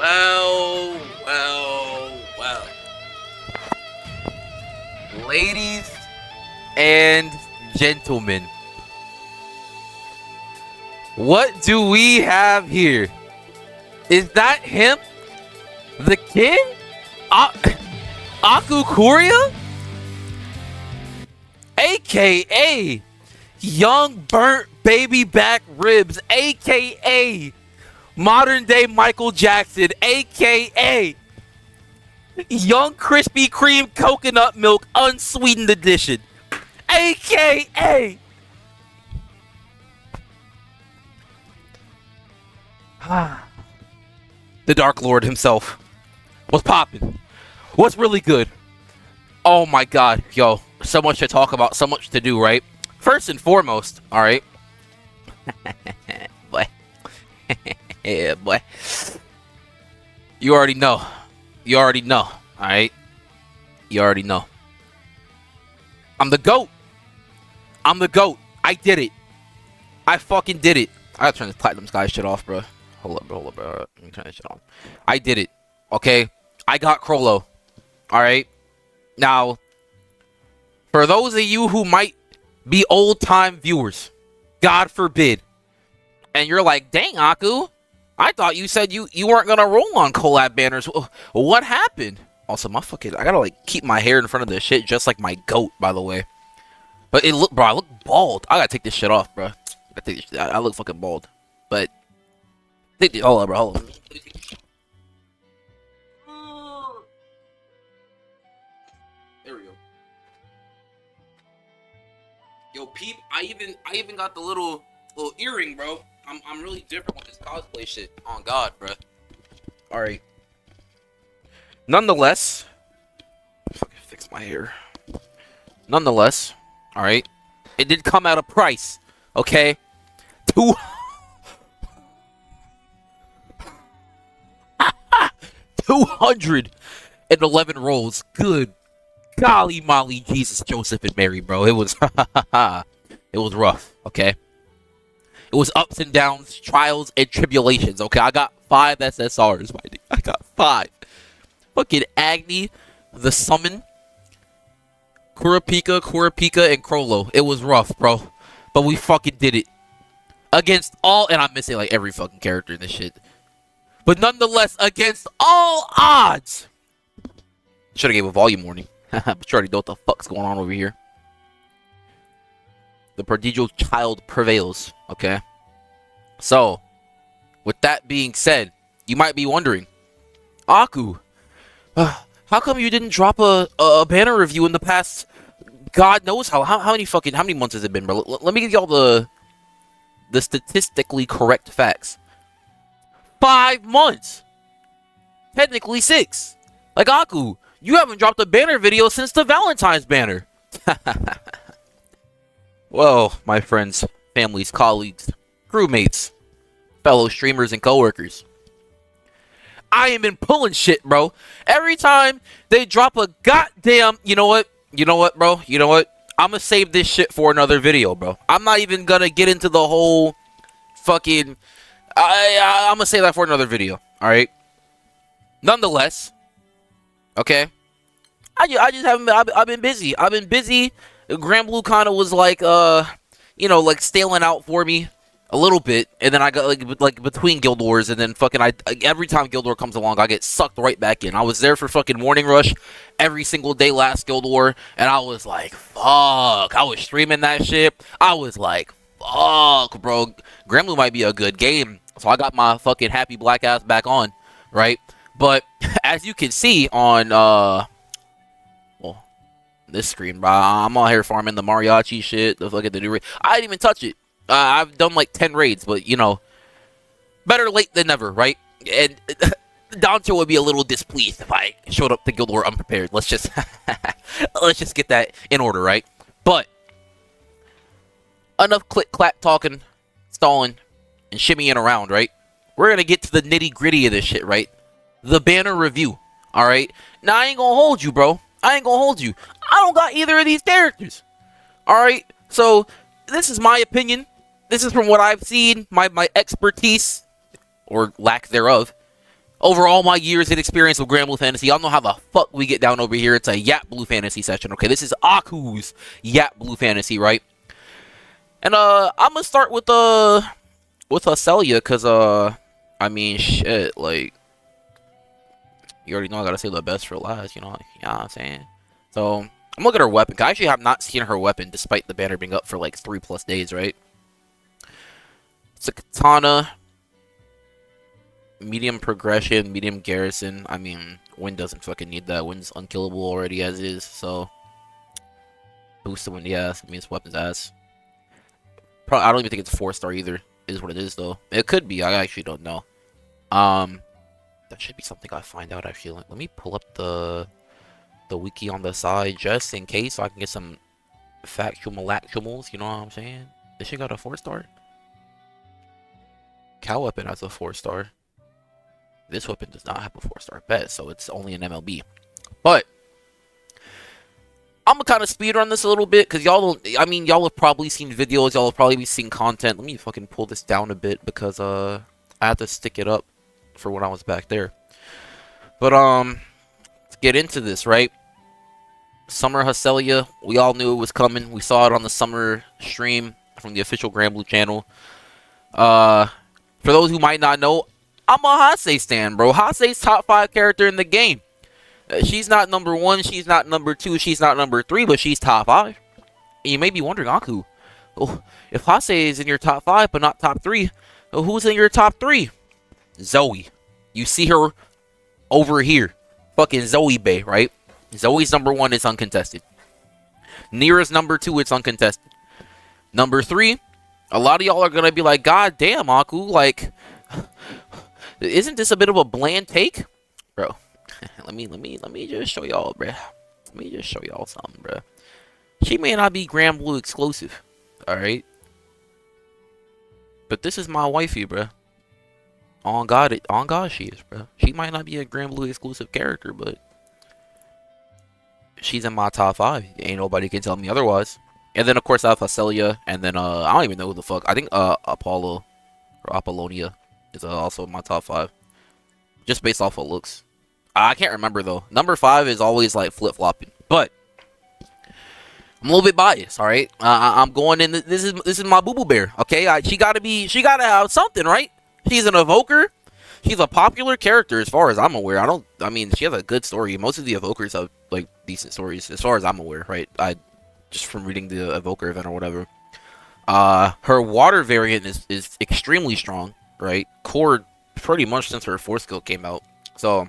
Well. Ladies and gentlemen, what do we have here? Is that him? The king? Akukuria? AKA young burnt baby back ribs, AKA modern day Michael Jackson, AKA young Krispy Kreme coconut milk unsweetened edition, AKA the Dark Lord himself. What's poppin'? What's really good? Oh my god, yo, so much to talk about, so much to do, right? First and foremost, alright? Boy. Yeah, boy. You already know. You already know, alright? You already know. I'm the GOAT. I'm the GOAT. I did it. I fucking did it. I gotta turn this Platinum Sky shit off, bro. Hold up, bro. Let me turn this shit off. I did it. Okay? I got Chrollo. Alright? Now, for those of you who might be old-time viewers, God forbid, and you're like, dang, Aku, I thought you said you weren't gonna roll on collab banners. What happened? Also, I gotta, like, keep my hair in front of this shit just like my goat, by the way. But bro, I look bald. I gotta take this shit off, bro. I look fucking bald. But, hold on, bro, hold on. There we go. Yo, peep, I even got the little earring, bro. I'm really different with this cosplay shit. On God, bro. Alright. Nonetheless, fucking fix my hair. Nonetheless, alright. It did come at a price. Okay? 211 rolls. Good golly molly, Jesus, Joseph, and Mary, bro. It was it was rough, okay? It was ups and downs, trials and tribulations, okay? I got 5 SSRs, my dude. I got 5. Fucking Agni, the Summon, Kurapika, and Chrollo. It was rough, bro. But we fucking did it. Against all, and I'm missing like every fucking character in this shit. But nonetheless, against all odds. Should have gave a volume warning. But you already know what the fuck's going on over here. The prodigal child prevails, okay? So, with that being said, you might be wondering, Aku, how come you didn't drop a banner review in the past, God knows how many months has it been, bro? Let me give y'all the statistically correct facts. 5 months! Technically 6. Like, Aku, you haven't dropped a banner video since the Valentine's banner. Well, my friends, families, colleagues, crewmates, fellow streamers, and coworkers, I ain't been pulling shit, bro. Every time they drop a goddamn... You know what, bro? You know what? I'm gonna save this shit for another video, bro. I'm not even gonna get into the whole fucking... I'm gonna save that for another video, alright? Nonetheless, okay? I just haven't been... I've been busy. I've been busy... Granblue kind of was like, you know, like staling out for me a little bit, and then I got like between Guild Wars, and then fucking every time Guild War comes along, I get sucked right back in. I was there for fucking Morning Rush every single day last Guild War, and I was like, fuck. I was streaming that shit. I was like, fuck, bro. Granblue might be a good game, so I got my fucking happy black ass back on, right? But as you can see on this screen, bro, I'm out here farming the mariachi shit, the fucking new raid. I didn't even touch it. I've done like 10 raids, but you know, better late than never, right? And Dancho would be a little displeased if I showed up to Guild War unprepared. Let's just get that in order, right? But enough click clack talking, stalling, and shimmying around, right? We're gonna get to the nitty gritty of this shit, right? The banner review, all right? Now I ain't gonna hold you, bro. I ain't gonna hold you. I don't got either of these characters. Alright? So, this is my opinion. This is from what I've seen, my expertise, or lack thereof. Over all my years of experience with Granblue Fantasy, y'all know how the fuck we get down over here. It's a Yapblue Fantasy session, okay? This is Aku's Yapblue Fantasy, right? And I'm gonna start with Haaselia, cause I mean shit, like you already know I gotta say the best for last, you know what I'm saying? So I'm looking at her weapon. I actually have not seen her weapon despite the banner being up for like 3+ days, right? It's a katana. Medium progression, medium garrison. I mean, Wind doesn't fucking need that. Wind's unkillable already as is, so boost the Wind, yeah. I mean, it's weapon's ass. Probably, I don't even think it's 4-star either. Is what it is though. It could be. I actually don't know. That should be something I find out actually. Let me pull up the wiki on the side just in case, so I can get some factual malactuals. You know what I'm saying? This shit got a 4-star. Catura Weapon has a 4-star. This weapon does not have a 4-star bet, so it's only an MLB. But I'm gonna kind of speedrun this a little bit because y'all don't. I mean, y'all have probably seen videos. Y'all have probably been seeing content. Let me fucking pull this down a bit because I had to stick it up for when I was back there. But let's get into this, right? Summer Haaselia. We all knew it was coming. We saw it on the summer stream from the official Granblue channel. For those who might not know, I'm a Haase stan, bro. Haase's top 5 character in the game. She's not number 1, she's not number 2, she's not number 3, but she's top 5. And you may be wondering, Aku, oh, if Haase is in your top 5 but not top 3, who's in your top 3? Zoe. You see her over here. Fucking Zoe Bay, right? Zoe's number 1 is uncontested. Nearest number 2, it's uncontested. Number 3, a lot of y'all are gonna be like, God damn, Aku, like, isn't this a bit of a bland take? Bro, let me just show y'all, bruh. Let me just show y'all something, bruh. She may not be Granblue exclusive, alright? But this is my wifey, bruh. On God she is, bruh. She might not be a Granblue exclusive character, but she's in my top 5. Ain't nobody can tell me otherwise. And then, of course, I have Haaselia, and then, I don't even know who the fuck. I think, Apollo, or Apollonia is also in my top 5. Just based off of looks. I can't remember, though. Number 5 is always, like, flip-flopping. But I'm a little bit biased, alright? I'm going in, this is my boo-boo bear, okay? She gotta have something, right? She's an evoker. She's a popular character as far as I'm aware. I mean, she has a good story. Most of the evokers have, like, decent stories as far as I'm aware, right? Just from reading the evoker event or whatever. Her water variant is extremely strong, right? Core pretty much since her 4th skill came out. So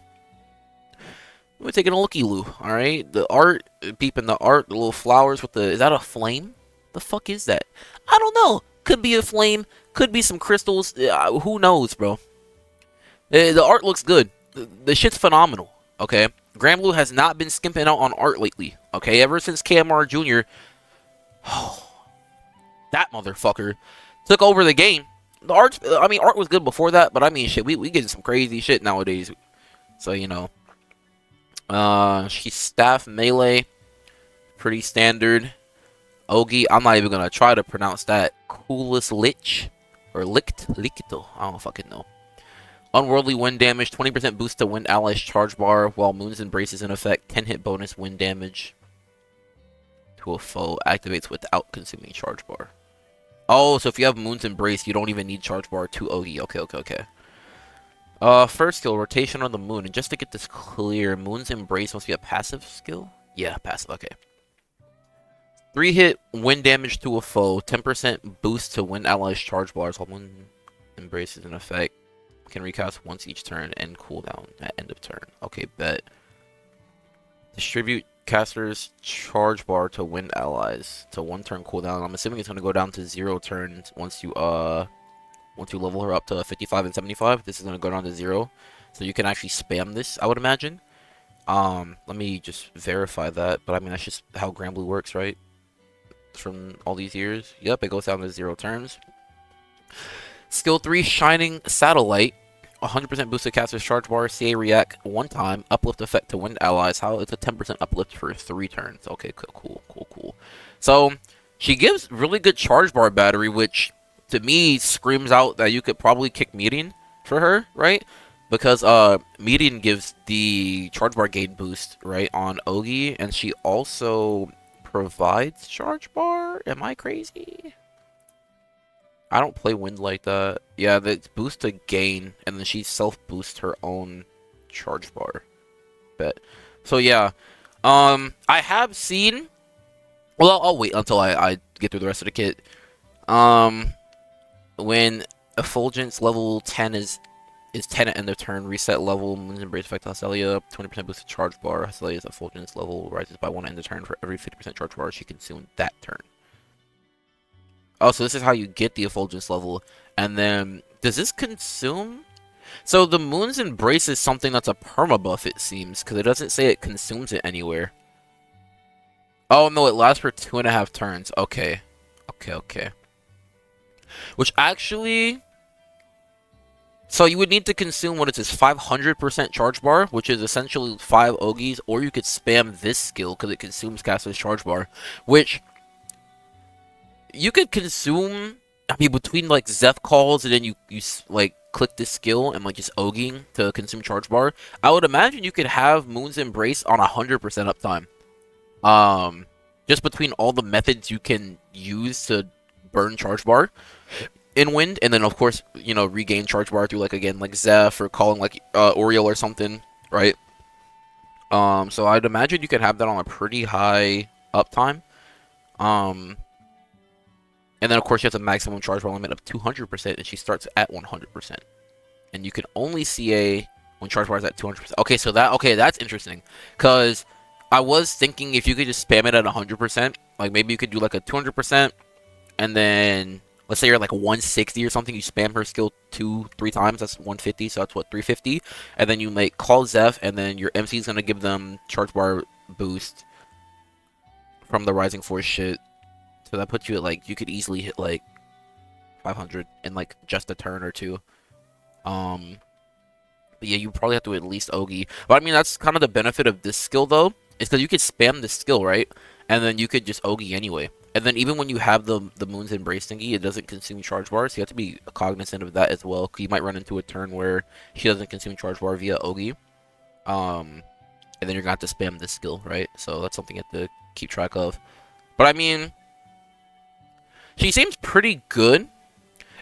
we're taking a looky-loo, alright? The art, peeping the art, the little flowers with the, is that a flame? The fuck is that? I don't know. Could be a flame, could be some crystals, who knows, bro? The art looks good. The shit's phenomenal, okay? Granblue has not been skimping out on art lately, okay? Ever since KMR Jr., that motherfucker took over the game. The art, I mean, art was good before that, but I mean, shit, we getting some crazy shit nowadays. So, you know. She's staff melee. Pretty standard. Ogi, I'm not even gonna try to pronounce that. Coolest Lich. Or Licto. I don't fucking know. Unworldly wind damage, 20% boost to wind allies charge bar while Moon's Embrace is in effect. 10 hit bonus wind damage to a foe. Activates without consuming charge bar. Oh, so if you have Moon's Embrace, you don't even need charge bar to Ogi. Okay. First skill, rotation on the moon. And just to get this clear, Moon's Embrace must be a passive skill? Yeah, passive, okay. 3 hit wind damage to a foe. 10% boost to wind allies charge bars while Moon Embrace is in effect. Can recast once each turn and cooldown at end of turn. Okay, bet. Distribute caster's charge bar to wind allies to 1 turn cooldown. I'm assuming it's gonna go down to 0 turns once you level her up to 55 and 75. This is gonna go down to 0, so you can actually spam this, I would imagine. Let me just verify that, but I mean that's just how Granblue works, right? From all these years. Yep, it goes down to 0 turns. Skill 3, Shining Satellite. 100% boosted caster's charge bar. CA react 1 time. Uplift effect to wind allies. How it's a 10% uplift for 3 turns. Okay, cool. So, she gives really good charge bar battery, which to me screams out that you could probably kick meeting for her, right? because Median gives the charge bar gain boost, right, on Ogi, and she also provides charge bar. Am I crazy? I don't play wind like that. Yeah, the boost to gain, and then she self-boosts her own charge bar. Bet. So yeah, I have seen. Well, I'll wait until I get through the rest of the kit. When Effulgence level 10 is 10 at end of turn, reset level, Moon's Embrace effect Haaselia, 20% boosted charge bar. Haaselia's Effulgence level rises by 1 end of turn for every 50% charge bar she consumed that turn. Oh, so this is how you get the Effulgence level. And then, does this consume? So the Moon's Embrace is something that's a permabuff, it seems, because it doesn't say it consumes it anywhere. Oh, no, it lasts for 2.5 turns. Okay. Okay. Which actually... So you would need to consume, what is this, 500% charge bar, which is essentially 5 Ogis, or you could spam this skill, because it consumes Caster's charge bar, which... You could consume, I mean, between, like, Zeph calls, and then you like, click this skill, and, like, just Oging to consume charge bar. I would imagine you could have Moon's Embrace on 100% uptime. Just between all the methods you can use to burn charge bar in wind, and then, of course, you know, regain charge bar through, like, again, like, Zeph, or calling, like, Oriole or something, right? So I'd imagine you could have that on a pretty high uptime. And then, of course, she has a maximum charge bar limit of 200%, and she starts at 100%. And you can only CA when charge bar is at 200%. Okay, so that's interesting. Because I was thinking if you could just spam it at 100%, like maybe you could do like a 200%, and then, let's say you're like 160 or something, you spam her skill 2-3 times, that's 150, so that's what, 350? And then you make call Zeph, and then your MC is going to give them charge bar boost from the Rising Force shit. So that puts you at, like, you could easily hit, like, 500 in, like, just a turn or two. But yeah, you probably have to at least Ogi. But, I mean, that's kind of the benefit of this skill, though, is because you could spam this skill, right? And then you could just Ogi anyway. And then even when you have the Moon's Embrace thingy, it doesn't consume charge bars. So you have to be cognizant of that as well, because you might run into a turn where she doesn't consume charge bar via Ogi. And then you're going to have to spam this skill, right? So that's something you have to keep track of. But, I mean... She seems pretty good,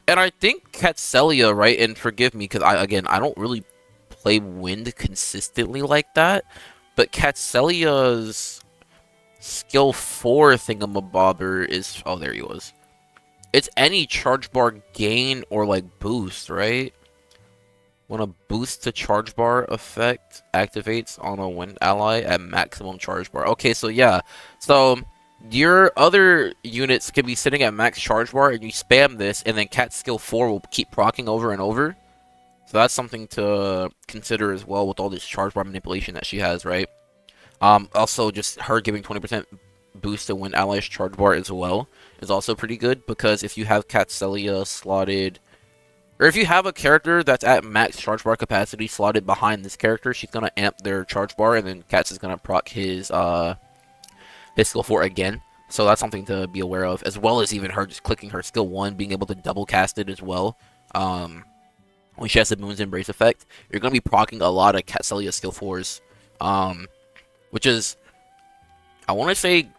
and I think Haaselia, right, and forgive me, because I don't really play wind consistently like that, but Haaselia's skill 4 thingamabobber is, oh, there he was. It's any charge bar gain or, like, boost, right? When a boost to charge bar effect activates on a wind ally at maximum charge bar. Okay, so yeah, so... Your other units can be sitting at max charge bar, and you spam this, and then Cat's skill 4 will keep proccing over and over. So that's something to consider as well with all this charge bar manipulation that she has, right? Also, just her giving 20% boost to when allies charge bar as well is also pretty good, because if you have Haaselia slotted, or if you have a character that's at max charge bar capacity slotted behind this character, she's gonna amp their charge bar, and then Cats is gonna proc his skill 4 again. So that's something to be aware of, as well as even her just clicking her skill 1, being able to double cast it as well. When she has the Moon's Embrace effect, you're going to be proccing a lot of Haaselia skill 4s, which is, I want to say,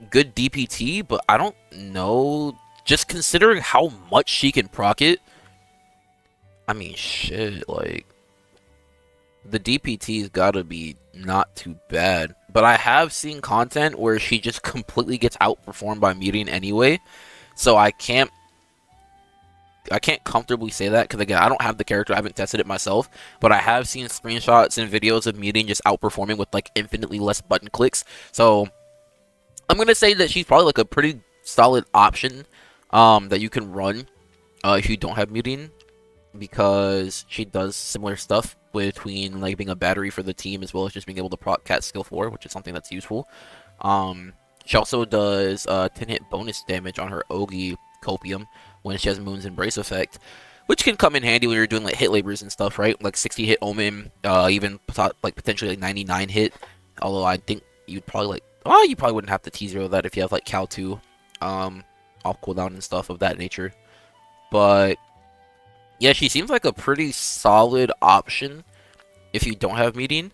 good DPT, but I don't know, just considering how much she can proc it, I mean, shit, like, the DPT's gotta be not too bad. But I have seen content where she just completely gets outperformed by Median anyway. So I can't comfortably say that, because again, I don't have the character, I haven't tested it myself. But I have seen screenshots and videos of Median just outperforming with like infinitely less button clicks. So I'm gonna say that she's probably like a pretty solid option that you can run if you don't have Median, because she does similar stuff between like being a battery for the team as well as just being able to proc Cat skill 4, which is something that's useful. She also does 10-hit bonus damage on her Ogi Copium when she has Moon's Embrace effect, which can come in handy when you're doing like hit labors and stuff, right? Like 60 hit Omen, even like potentially like 99 hit. Although I think you'd probably like, well, you probably wouldn't have to T0 that if you have like Cal 2 off cooldown and stuff of that nature. But Yeah, she seems like a pretty solid option if you don't have meeting.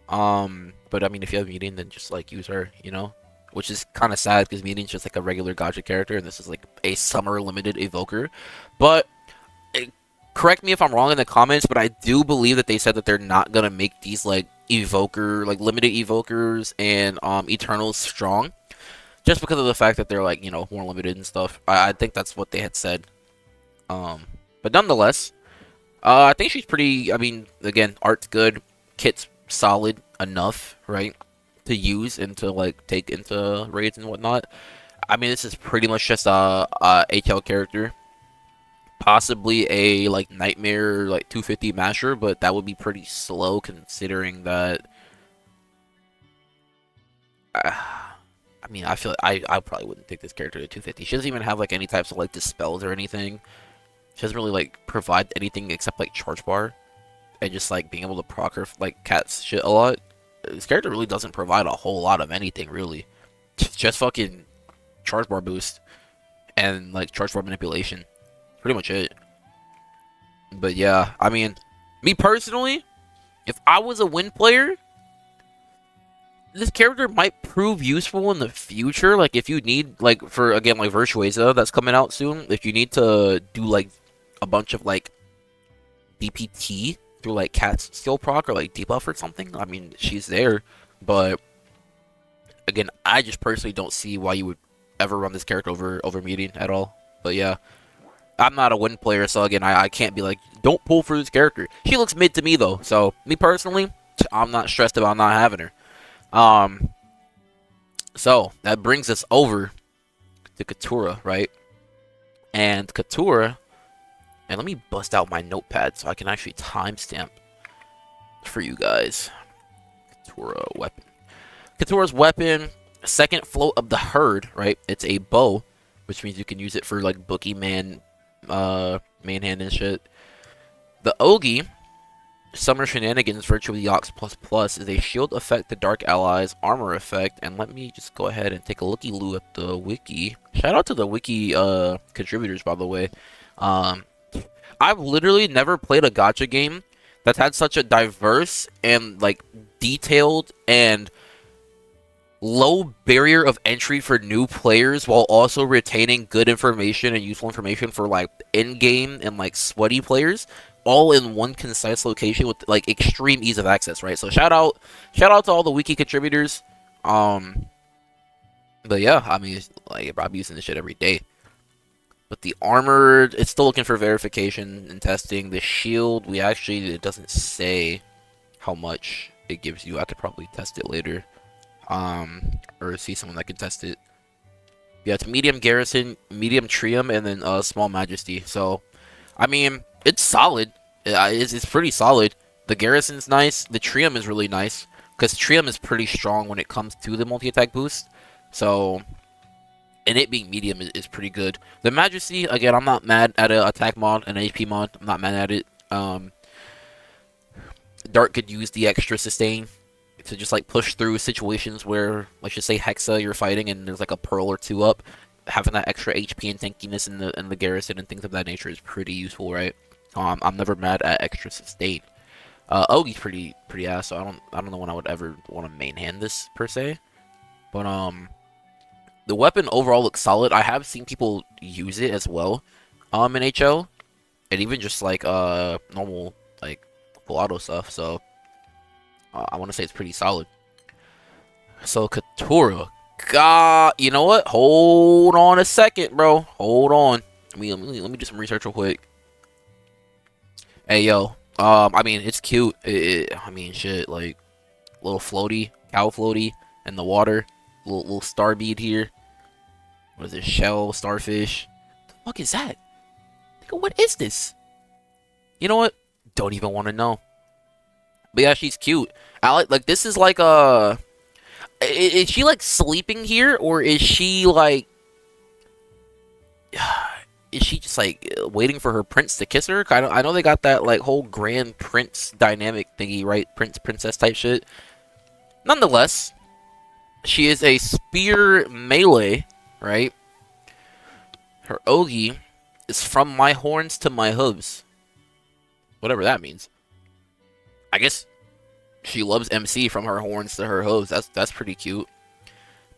But I mean, if you have meeting, then just like use her, you know, which is kind of sad because meeting's just like a regular gacha character, and this is like a summer limited evoker. But correct me if I'm wrong in the comments, but I do believe that they said that they're not gonna make these like evoker, like limited evokers and Eternals strong, just because of the fact that they're like, you know, more limited and stuff. I think that's what they had said. But nonetheless, I think she's pretty. I mean, again, art's good, kit's solid enough, right, to use and to like take into raids and whatnot. I mean, this is pretty much just a HL character, possibly a like nightmare like 250 masher, but that would be pretty slow considering that. I mean, I feel like I probably wouldn't take this character to 250. She doesn't even have like any types of like dispels or anything. She doesn't really like provide anything except like charge bar and just like being able to proc her like cat's shit a lot. This character really doesn't provide a whole lot of anything really. Just fucking charge bar boost and like charge bar manipulation. Pretty much it. But yeah, I mean, me personally, if I was a win player, this character might prove useful in the future. Like if you need like for again like Virtuosa that's coming out soon, if you need to do like a bunch of like DPT through like cat's skill proc or like debuff or something, I mean she's there. But again, I just personally don't see why you would ever run this character over meeting at all. But yeah, I'm not a win player, so again, I can't be like, don't pull for this character. She looks mid to me though, so me personally, I'm not stressed about not having her. So that brings us over to Catura, right? And Catura, and let me bust out my notepad so I can actually timestamp for you guys. Catura Weapon. Catura's weapon, second float of the herd, right? It's a bow, which means you can use it for like boogeyman, main hand and shit. The Ogi, Summer Shenanigans Virtually Ox ++ is a shield effect to Dark Allies, armor effect, and let me just go ahead and take a looky-loo at the wiki. Shout out to the wiki contributors, by the way. I've literally never played a gacha game that's had such a diverse and like detailed and low barrier of entry for new players while also retaining good information and useful information for like in-game and like sweaty players, all in one concise location with like extreme ease of access, right? So shout out to all the wiki contributors. But yeah, I mean, like I'm using this shit every day. But the armored, it's still looking for verification and testing. The shield, it doesn't say how much it gives you. I could probably test it later. Or see someone that can test it. Yeah, it's medium garrison, medium trium, and then small majesty. So, I mean, it's solid. It's pretty solid. The garrison's nice. The trium is really nice because trium is pretty strong when it comes to the multi-attack boost. So, and it being medium is pretty good. The majesty, again, I'm not mad at an attack mod, an HP mod. I'm not mad at it. Dark could use the extra sustain to just like push through situations where, let's just say Hexa you're fighting and there's like a pearl or two up. Having that extra HP and tankiness in the garrison and things of that nature is pretty useful, right? I'm never mad at extra sustain. Ogi's pretty ass, so I don't know when I would ever want to main hand this per se. But the weapon overall looks solid. I have seen people use it as well in HL, and even just like normal like full auto stuff. So I want to say it's pretty solid. So Catura, God, you know what? Hold on a second, bro. Hold on. Let me do some research real quick. Hey yo, I mean it's cute. I mean shit, like little floaty, cow floaty in the water, little star bead here. What is this? Shell, starfish. What the fuck is that? What is this? You know what? Don't even want to know. But yeah, she's cute. I like this is like is she like sleeping here, or is she like is she just like waiting for her prince to kiss her? I know they got that like whole grand prince dynamic thingy, right? Princess type shit. Nonetheless, she is a spear melee, right? Her Ogi is from my horns to my hooves. whatever that means. I guess she loves MC from her horns to her hose. That's pretty cute.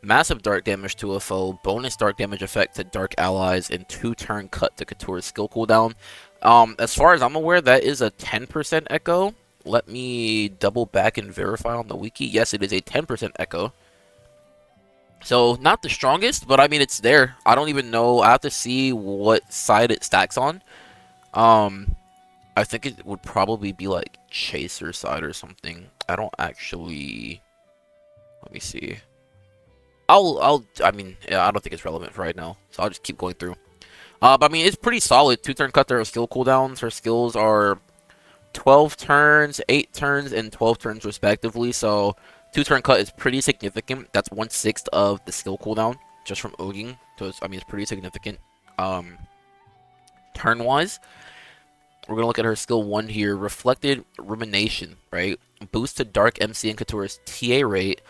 Massive dark damage to a foe, bonus dark damage effect to dark allies, and 2-turn cut to Catura's skill cooldown. As far as I'm aware, that is a 10% echo. Let me double back and verify on the wiki. Yes, it is a 10% echo. So, not the strongest, but I mean, it's there. I don't even know. I have to see what side it stacks on. I think it would probably be like Chaser side or something. I don't actually... Let me see. I mean, yeah, I don't think it's relevant for right now, so I'll just keep going through. But I mean, it's pretty solid. 2-turn cut to her skill cooldowns. Her skills are 12 turns, 8 turns, and 12 turns respectively. So 2-turn cut is pretty significant. That's 1/6 of the skill cooldown just from oging. So it's, I mean, it's pretty significant. Turn-wise, we're gonna look at her skill 1 here. Reflected Rumination, right? Boost to Dark MC and Catura's TA rate.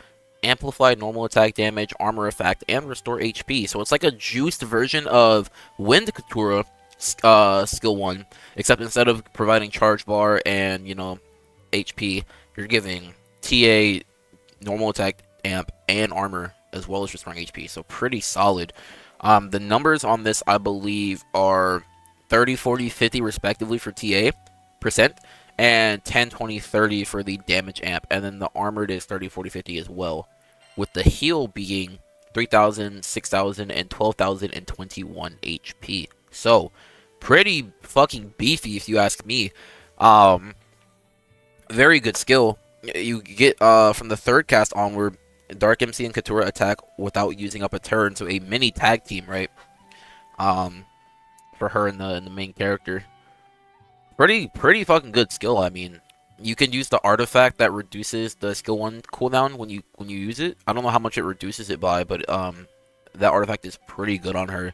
Amplify normal attack damage, armor effect, and restore HP. So it's like a juiced version of Wind Catura skill 1, except instead of providing charge bar and, you know, HP, you're giving TA, normal attack, amp, and armor, as well as restoring HP. So pretty solid. The numbers on this, I believe, are 30, 40, 50 respectively for TA percent, and 10, 20, 30 for the damage amp, and then the armored is 30, 40, 50 as well, with the heal being 3,000, 6,000, and 12,021 HP. So, pretty fucking beefy if you ask me. Very good skill. You get, from the third cast onward, Dark MC and Catura attack without using up a turn, so a mini tag team, right? For her and the main character. Pretty fucking good skill. I mean, you can use the artifact that reduces the skill 1 cooldown when you use it. I don't know how much it reduces it by, but that artifact is pretty good on her,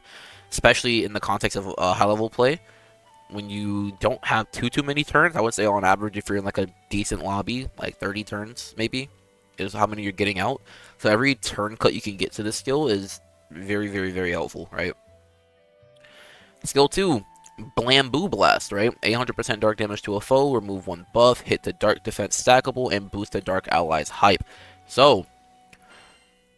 especially in the context of high level play. When you don't have too many turns, I would say on average, if you're in like a decent lobby, like 30 turns maybe, is how many you're getting out. So every turn cut you can get to this skill is very helpful, right? Skill 2. Bamboo Blast, right? 800% dark damage to a foe, remove 1 buff, hit the dark defense stackable, and boost the dark allies hype. So,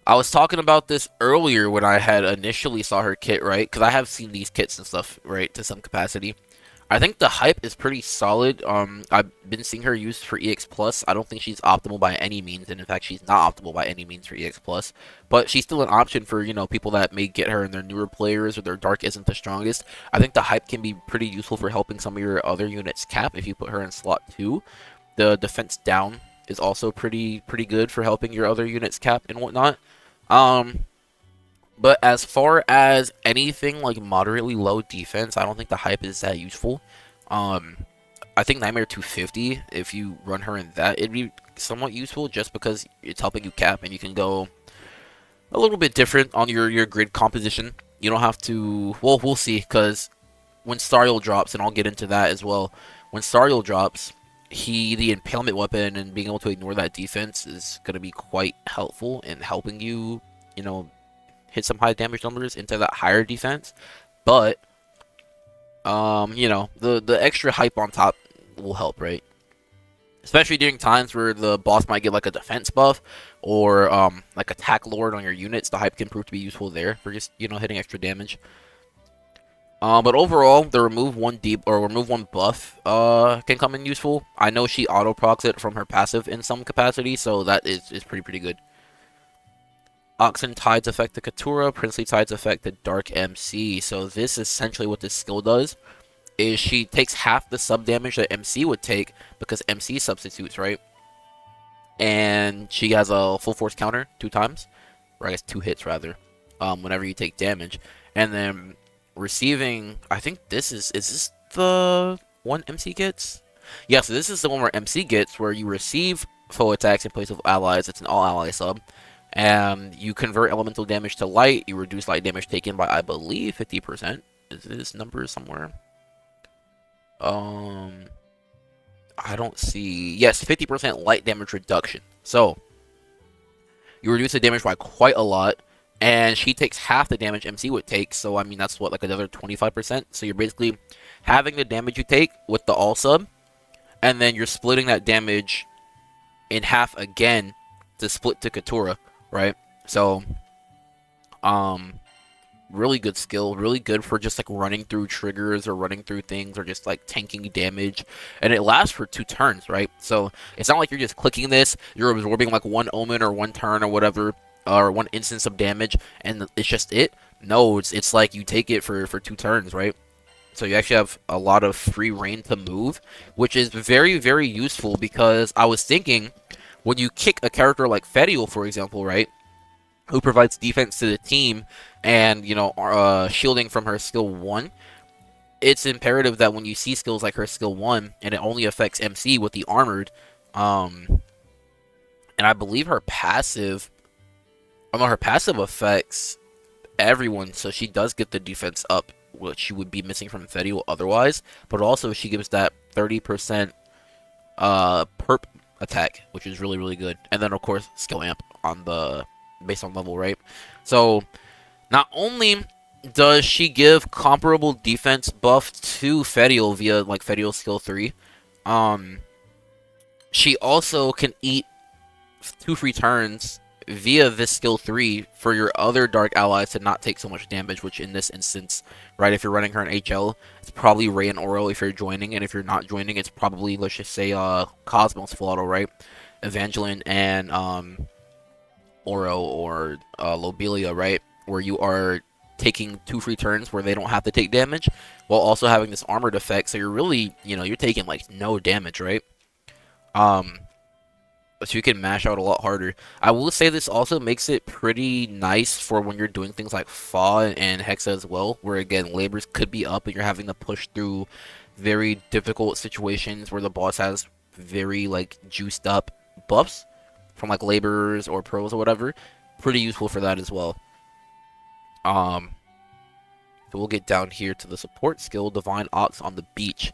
I was talking about this earlier when I had initially saw her kit, right? Because I have seen these kits and stuff, right, to some capacity. I think the hype is pretty solid. I've been seeing her used for EX+. I don't think she's optimal by any means, and in fact, she's not optimal by any means for EX+. But she's still an option for, you know, people that may get her and their newer players or their dark isn't the strongest. I think the hype can be pretty useful for helping some of your other units cap if you put her in slot 2. The defense down is also pretty good for helping your other units cap and whatnot. But as far as anything like moderately low defense, I don't think the hype is that useful. I think Nightmare 250, if you run her in that, it'd be somewhat useful just because it's helping you cap and you can go a little bit different on your grid composition. You don't have to... Well, we'll see, because when Stariel drops, and I'll get into that as well, when Stariel drops, the Impalement Weapon and being able to ignore that defense is going to be quite helpful in helping you, you know, hit some high damage numbers into that higher defense. But, you know, the extra hype on top will help, right? Especially during times where the boss might get like a defense buff or like attack lord on your units. The hype can prove to be useful there for just, you know, hitting extra damage. But overall, the remove 1 buff can come in useful. I know she auto procs it from her passive in some capacity, so that is pretty good. Oxen Tides affect the Catura, Princely Tides affect the Dark MC. So this is essentially what this skill does, is she takes half the sub damage that MC would take because MC substitutes, right? And she has a full force counter 2 times, or I guess 2 hits rather, whenever you take damage. And then receiving, I think this is this the one MC gets? Yeah, so this is the one where MC gets, where you receive foe attacks in place of allies. It's an all ally sub. And you convert elemental damage to light. You reduce light damage taken by, I believe, 50%. Is this number somewhere? I don't see. Yes, 50% light damage reduction. So, you reduce the damage by quite a lot. And she takes half the damage MC would take. So, I mean, that's what, like another 25%. So, you're basically having the damage you take with the all sub. and then you're splitting that damage in half again to split to Catura, right? So, really good skill, really good for just like running through triggers or running through things or just like tanking damage, and it lasts for 2 turns, right? So it's not like you're just clicking this, you're absorbing like 1 omen or 1 turn or whatever, or 1 instance of damage, and it's just it. No, it's like you take it for 2 turns, right? So you actually have a lot of free reign to move, which is very, very useful, because I was thinking, when you kick a character like Fediel, for example, right, who provides defense to the team and, you know, shielding from her skill 1, it's imperative that when you see skills like her skill 1, and it only affects MC with the armored, and I believe her passive, her passive affects everyone, so she does get the defense up, which she would be missing from Fediel otherwise, but also she gives that 30% perp attack, which is really, really good. And then, of course, skill amp on the based on level, right? So not only does she give comparable defense buff to Fediel via like Fediel skill 3, she also can eat 2 free turns via this skill 3 for your other dark allies to not take so much damage, which in this instance, right, if you're running her in HL, it's probably Ray and Oro if you're joining, and if you're not joining, it's probably, let's just say, Cosmos full auto, right? Evangeline and Oro or Lobelia, right? Where you are taking 2 free turns where they don't have to take damage, while also having this armored effect, so you're really, you know, you're taking like no damage, right? So you can mash out a lot harder. I will say this also makes it pretty nice for when you're doing things like Fa and Hexa as well, where again, labors could be up and you're having to push through very difficult situations where the boss has very like juiced up buffs from like laborers or pros or whatever. Pretty useful for that as well. So we'll get down here to the support skill, Divine Ox on the Beach.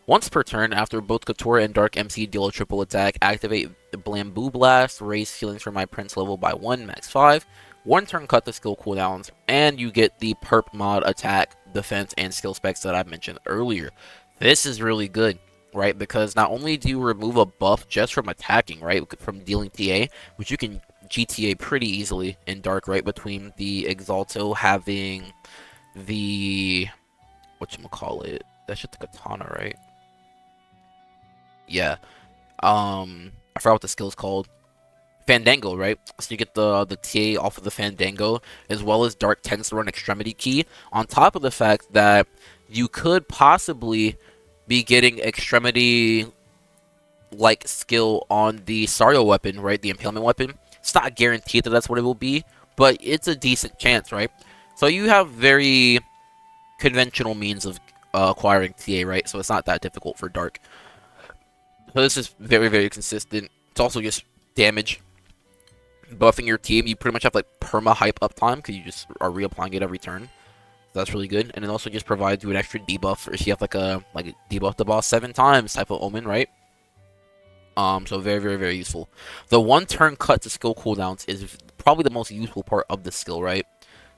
Once per turn, after both Catura and Dark MC deal a triple attack, activate the Bamboo Blast, raise healings for my Prince level by 1, max 5. 1 turn cut the skill cooldowns, and you get the perp mod attack, defense, and skill specs that I mentioned earlier. This is really good, right? Because not only do you remove a buff just from attacking, right? From dealing TA, which you can GTA pretty easily in Dark, right? Between the Exalto having the... whatchamacallit? That's just the Katana, right? Yeah. I forgot what the skill's called. Fandango, right? So you get the TA off of the Fandango, as well as Dark tends to run Extremity Key, on top of the fact that you could possibly be getting Extremity like skill on the Sario weapon, right? The Impalement weapon. It's not guaranteed that that's what it will be, but it's a decent chance, right? So you have very conventional means of acquiring TA, right? So it's not that difficult for Dark. So this is very, very consistent. It's also just damage. Buffing your team, you pretty much have like perma hype uptime because you just are reapplying it every turn. So that's really good. And it also just provides you an extra debuff if you have like a debuff the boss 7 times type of omen, right? So very, very, very useful. The 1 turn cut to skill cooldowns is probably the most useful part of the skill, right?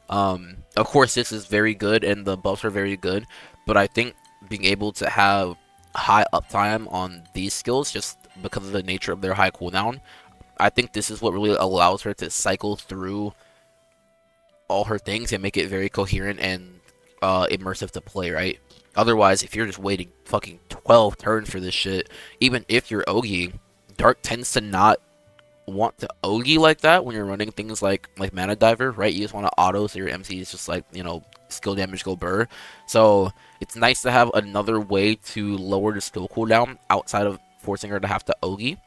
Of course, this is very good and the buffs are very good, but I think being able to have high uptime on these skills just because of the nature of their high cooldown, I think this is what really allows her to cycle through all her things and make it very coherent and immersive to play, right? Otherwise, if you're just waiting fucking 12 turns for this shit, even if you're Ogi, Dark tends to not want to Ogi like that when you're running things like Mana Diver, right? You just want to auto so your MC is just like, you know, skill damage go burr. So it's nice to have another way to lower the skill cooldown outside of forcing her to have to Ogi.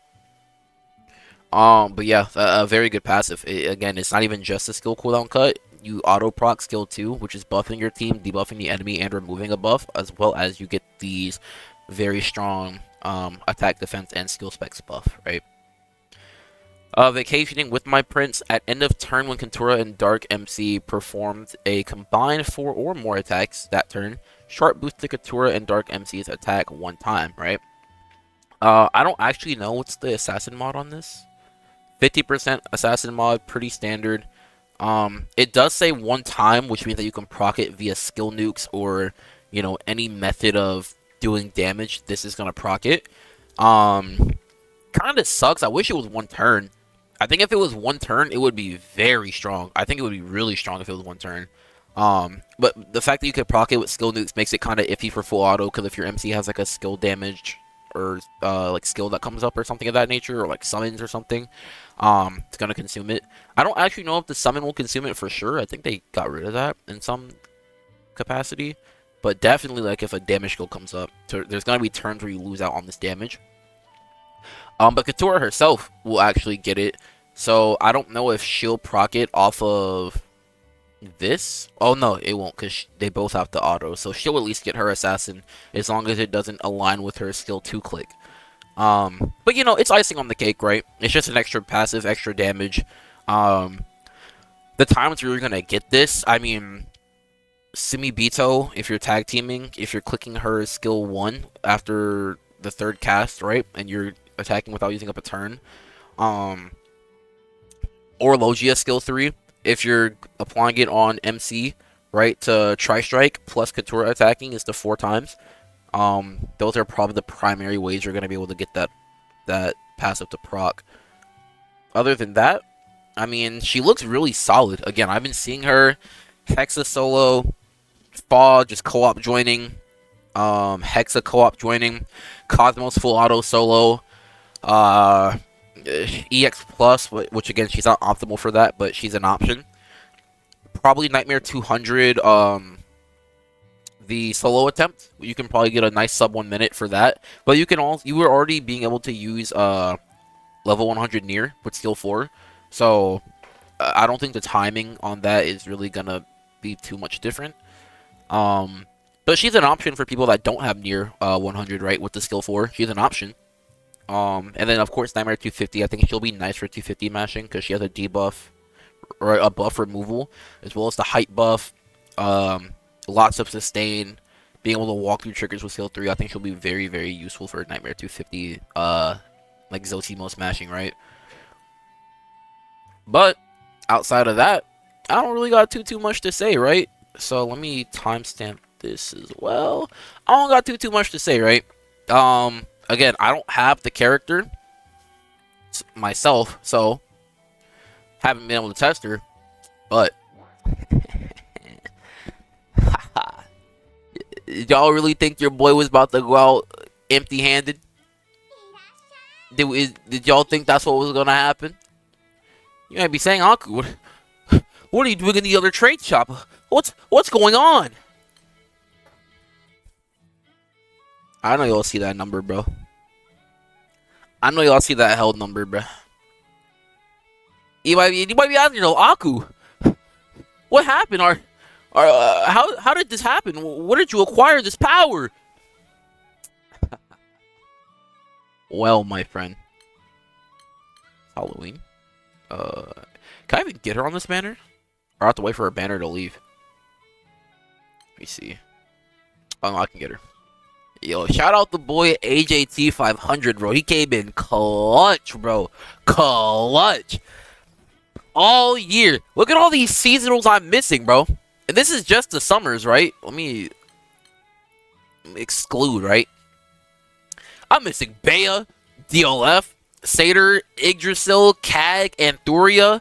But yeah, a very good passive. Again, it's not even just a skill cooldown cut. You auto proc skill 2, which is buffing your team, debuffing the enemy, and removing a buff, as well as you get these very strong attack, defense, and skill specs buff, right? Vacationing with my Prince. At end of turn, when Catura and Dark MC performed a combined 4 or more attacks that turn, sharp boost to Catura and Dark MC's attack 1 time, right? I don't actually know what's the assassin mod on this. 50% assassin mod, pretty standard. It does say 1 time, which means that you can proc it via skill nukes or, you know, any method of doing damage. This is gonna proc it. Kind of sucks. I wish it was one turn. I think if it was one turn, it would be very strong. I think it would be really strong if it was one turn. But the fact that you could proc it with skill nukes makes it kind of iffy for full auto, because if your MC has like a skill damage or like skill that comes up or something of that nature, or like summons or something, it's gonna consume it. I don't actually know if the summon will consume it for sure. I think they got rid of that in some capacity, but definitely like if a damage skill comes up, there's gonna be turns where you lose out on this damage. But Catura herself will actually get it, so I don't know if she'll proc it off of this. Oh no, it won't, because they both have the auto, so she'll at least get her assassin as long as it doesn't align with her skill 2 click. But you know, it's icing on the cake, right? It's just an extra passive, extra damage. The times you're gonna get this, I mean, Simi Bito, if you're tag teaming, if you're clicking her skill 1 after the 3rd cast, right, and you're attacking without using up a turn, or Logia skill 3, if you're applying it on MC, right, to Tri-Strike plus Catura attacking is the 4 times. Those are probably the primary ways you're going to be able to get that passive to proc. Other than that, I mean, she looks really solid. Again, I've been seeing her Hexa solo, Fa just co-op joining, Hexa co-op joining, Cosmos full auto solo, EX plus, which again, she's not optimal for that, but she's an option. Probably Nightmare 200, the solo attempt. You can probably get a nice sub 1 minute for that. But you were already being able to use level 100 near with skill 4. So I don't think the timing on that is really gonna be too much different. But she's an option for people that don't have near 100, right, with the skill 4. She's an option. And then, of course, Nightmare 250. I think she'll be nice for 250 mashing because she has a debuff or a buff removal, as well as the height buff, lots of sustain, being able to walk through triggers with skill 3. I think she'll be very, very useful for Nightmare 250, like Zotimo smashing, right? But outside of that, I don't really got too much to say, right? So let me timestamp this as well. I don't got too much to say, right? Again, I don't have the character myself, so haven't been able to test her, but y'all really think your boy was about to go out empty-handed? Did y'all think that's what was gonna happen? You might be saying, Aku, what are you doing in the other trade shop? What's going on? I know y'all see that number, bro. I know y'all see that held number, bro. You might be asking, Aku, what happened? How did this happen? What did you acquire this power? Well, my friend, Halloween. Can I even get her on this banner? Or I have to wait for her banner to leave? Let me see. Oh, no, I can get her. Yo, shout out the boy AJT 500, bro. He came in clutch, bro. Clutch. All year. Look at all these seasonals I'm missing, bro. And this is just the summers, right? Let me exclude, right? I'm missing Bea, DLF, Satyr, Yggdrasil, Kag, Anthuria,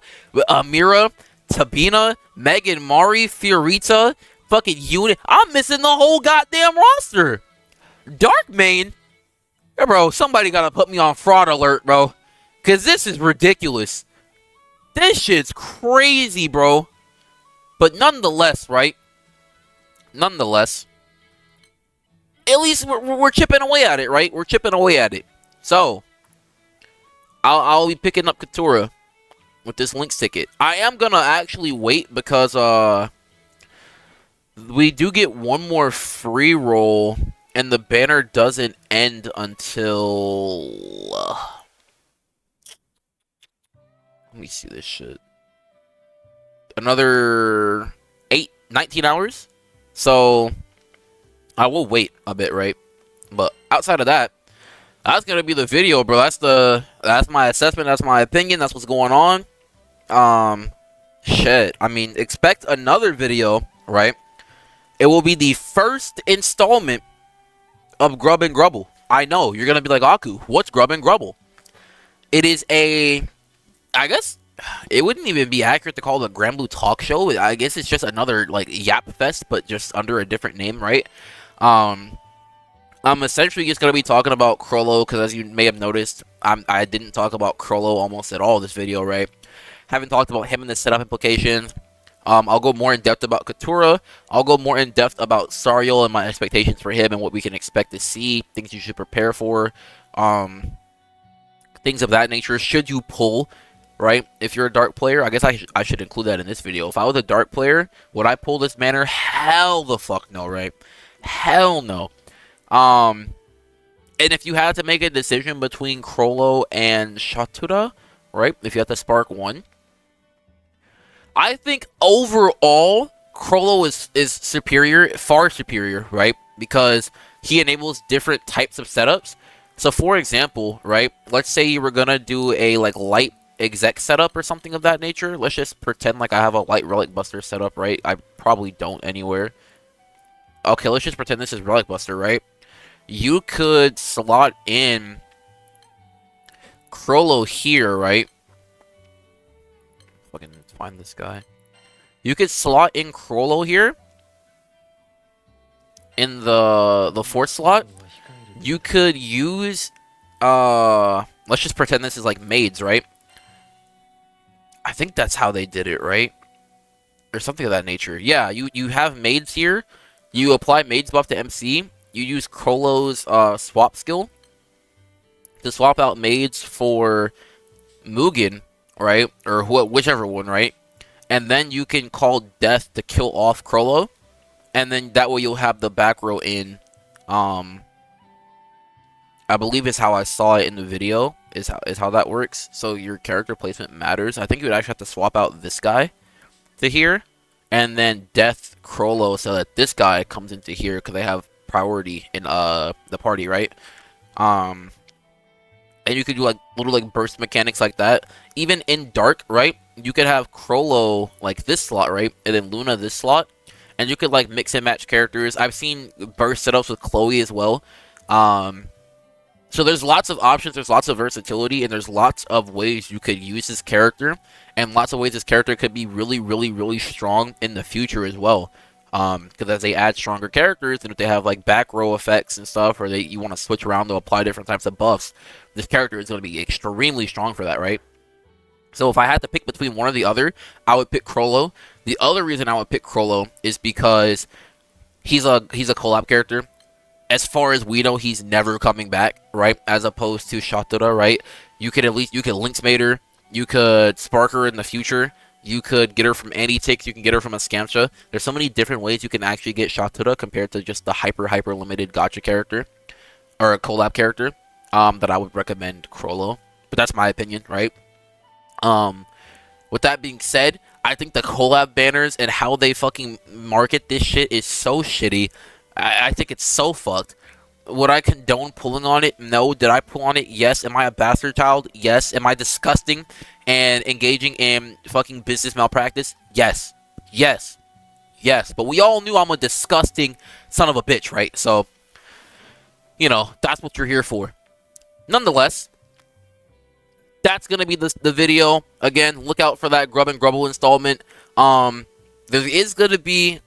Amira, Tabina, Megan, Mari, Fiorita, fucking Unit. I'm missing the whole goddamn roster. Dark Main? Yeah, bro, somebody gotta put me on fraud alert, bro. Because this is ridiculous. This shit's crazy, bro. But nonetheless, right? Nonetheless, at least we're chipping away at it, right? We're chipping away at it. So, I'll be picking up Catura with this Lynx ticket. I am gonna actually wait because we do get one more free roll, and the banner doesn't end until let me see this shit. Another 19 hours. So I will wait a bit, right? But outside of that, that's gonna be the video, bro. That's my assessment, that's my opinion, that's what's going on. Shit. I mean, expect another video, right? It will be the first installment of Grub and Grubble. I know you're gonna be like, Aku, what's Grub and Grubble? It is a, I guess it wouldn't even be accurate to call it a Granblue talk show. I guess it's just another like Yap Fest, but just under a different name, right? I'm essentially just gonna be talking about Chrollo because, as you may have noticed, I didn't talk about Chrollo almost at all this video, right? Haven't talked about him and the setup implications. I'll go more in depth about Catura. I'll go more in depth about Sariel and my expectations for him and what we can expect to see, things you should prepare for, things of that nature. Should you pull, right? If you're a dark player, I guess I should include that in this video. If I was a dark player, would I pull this banner? Hell the fuck no, right? Hell no. And if you had to make a decision between Chrollo and Catura, right? If you had to spark one, I think overall Chrollo is superior, far superior, right? Because he enables different types of setups. So for example, right, let's say you were gonna do a like light exec setup or something of that nature. Let's just pretend like I have a light relic buster setup, right? I probably don't anywhere. Okay, let's just pretend this is relic buster, right? You could slot in Chrollo here, right? Fucking find this guy. You could slot in Chrollo here in the fourth slot. You could use let's just pretend this is like maids, right? I think that's how they did it, right? Or something of that nature. Yeah, you have maids here. You apply maids buff to MC. You use Chrollo's swap skill to swap out maids for Mugen, right? Or whichever one, right? And then you can call death to kill off Chrollo. And then that way you'll have the back row in. I believe is how I saw it in the video. Is how that works. So your character placement matters. I think you would actually have to swap out this guy to here. And then death Chrollo so that this guy comes into here because they have priority in the party, right? And you could do like little like burst mechanics like that. Even in dark, right? You could have Chrollo like this slot, right? And then Luna this slot. And you could like mix and match characters. I've seen burst setups with Chloe as well. So there's lots of options, there's lots of versatility, and there's lots of ways you could use this character, and lots of ways this character could be really, really, really strong in the future as well. Because as they add stronger characters, and if they have like back row effects and stuff, or you want to switch around to apply different types of buffs, this character is going to be extremely strong for that, right? So if I had to pick between one or the other, I would pick Chrollo. The other reason I would pick Chrollo is because he's a collab character. As far as we know, he's never coming back, right? As opposed to Catura, right? You could Linksmate her, you could spark her in the future, you could get her from anti-ticks, you can get her from a Scamcha. There's so many different ways you can actually get Catura compared to just the hyper limited gacha character or a collab character that I would recommend Chrollo. But that's my opinion, right? With that being said, I think the collab banners and how they fucking market this shit is so shitty. I think it's so fucked. Would I condone pulling on it? No. Did I pull on it? Yes. Am I a bastard child? Yes. Am I disgusting and engaging in fucking business malpractice? Yes. Yes. Yes. But we all knew I'm a disgusting son of a bitch, right? So, you know, that's what you're here for. Nonetheless, that's going to be the video. Again, look out for that Grub and Grubble installment. There is going to be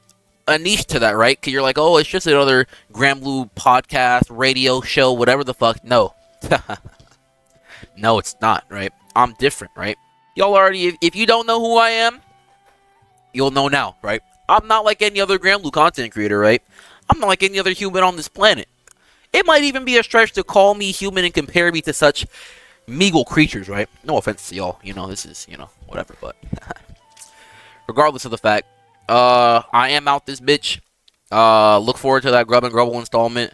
a niche to that, right? Because you're like, oh, it's just another Granblue podcast, radio show, whatever the fuck. No. No, it's not, right? I'm different, right? Y'all already, if you don't know who I am, you'll know now, right? I'm not like any other Granblue content creator, right? I'm not like any other human on this planet. It might even be a stretch to call me human and compare me to such meagle creatures, right? No offense to y'all. You know, this is, you know, whatever, but regardless of the fact, I am out this bitch. Look forward to that Grub and Grubble installment.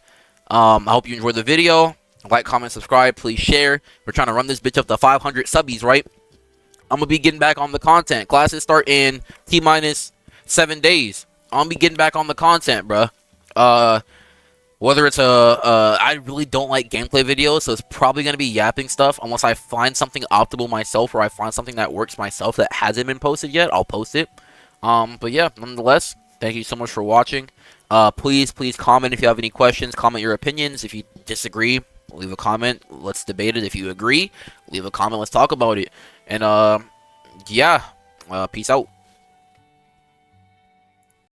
I hope you enjoyed the video. Like, comment, subscribe, please share. We're trying to run this bitch up to 500 subbies, right? I'm gonna be getting back on the content. Classes start in T-minus 7 days. I'm gonna be getting back on the content, bruh. Whether it's I really don't like gameplay videos, so it's probably gonna be yapping stuff unless I find something optimal myself, or I find something that works myself that hasn't been posted yet. I'll post it. But yeah, nonetheless, Thank you so much for watching. Please comment if you have any questions. Comment your opinions. If you disagree, leave a comment. Let's debate it. If you agree, leave a comment. Let's talk about it. And yeah, peace out.